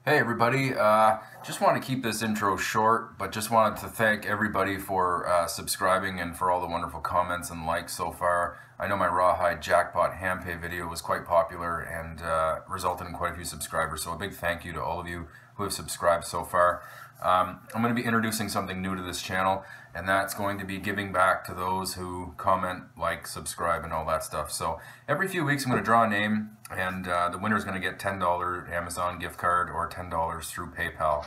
Hey everybody, just want to keep this intro short, but just wanted to thank everybody for subscribing and for all the wonderful comments and likes so far. I know my Rawhide Jackpot hand pay video was quite popular and resulted in quite a few subscribers, so a big thank you to all of you who have subscribed so far. I'm going to be introducing something new to this channel, and that's going to be giving back to those who comment, like, subscribe, and all that stuff. So every few weeks I'm going to draw a name, and the winner is going to get $10 Amazon gift card or $10 through PayPal.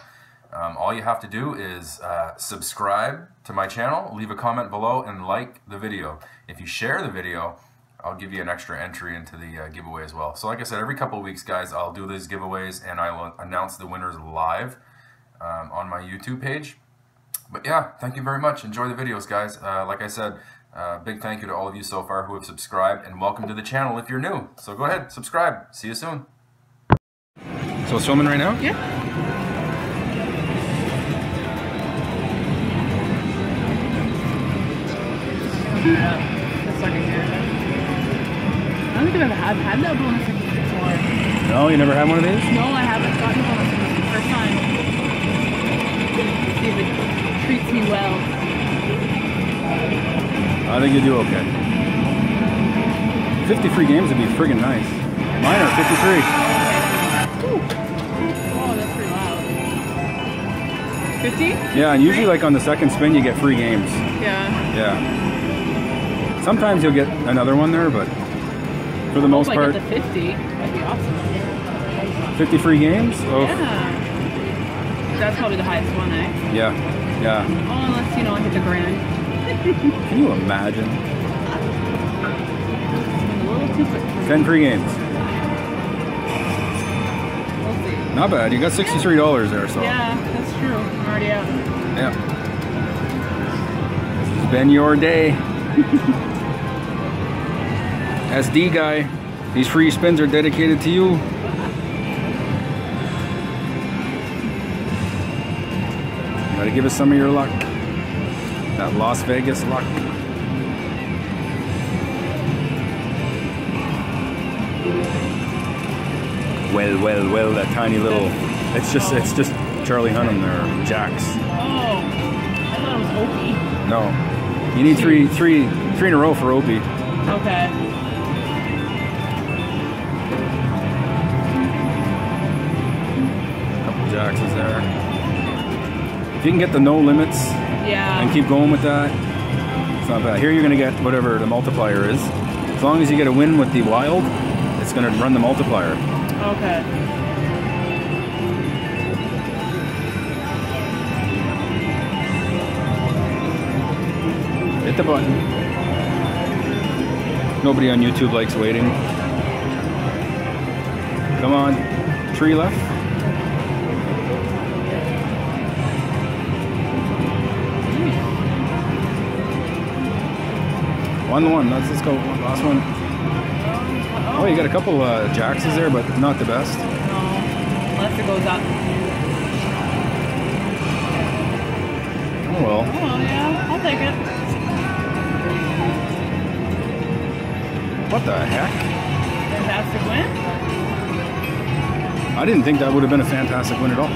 All you have to do is subscribe to my channel, leave a comment below, and like the video. If you share the video, I'll give you an extra entry into the giveaway as well. So like I said, every couple of weeks, guys, I'll do these giveaways, and I will announce the winners live on my YouTube page. But yeah, thank you very much. Enjoy the videos, guys. Like I said, big thank you to all of you so far who have subscribed, and welcome to the channel if you're new. So go ahead, subscribe. See you soon. So it's filming right now? Yeah. That's like a hair. I don't think I've ever had that bonus before. No, you never had one of these? No, I haven't gotten a bonus. It's the first time. See if it treats me well. I think you do okay. 50 free games would be friggin' nice. Mine are 53. Ooh. Oh, that's pretty loud. 50? Yeah, and usually like on the second spin you get free games. Yeah. Yeah. Sometimes you'll get another one there, but for the most part... I get the 50. That'd be awesome. 50 free games? Oh. Yeah. That's probably the highest one, eh? Yeah. Yeah. Oh, unless, you know, I hit the grand. Can you imagine? A little too quick. 10 free games. We'll see. Not bad. You got $63 there, so. Yeah, that's true. I'm already out. Yeah. This has been your day. SD guy, these free spins are dedicated to you. Gotta give us some of your luck. That Las Vegas luck. Well, that tiny little, it's just Charlie Hunnam there, Jacks. Oh, I thought it was Opie. No. You need three in a row for Opie. Okay. Couple Jacks is there. If you can get the no limits, yeah, and keep going with that, it's not bad. Here you're going to get whatever the multiplier is. As long as you get a win with the wild, it's going to run the multiplier. Okay. Hit the button. Nobody on YouTube likes waiting. Come on. 3 left. One. Let's go. Last one. Oh, you got a couple Jackses there, but not the best. No, unless it goes up. Oh well. Oh yeah, I'll take it. What the heck? Fantastic win. I didn't think that would have been a fantastic win at all.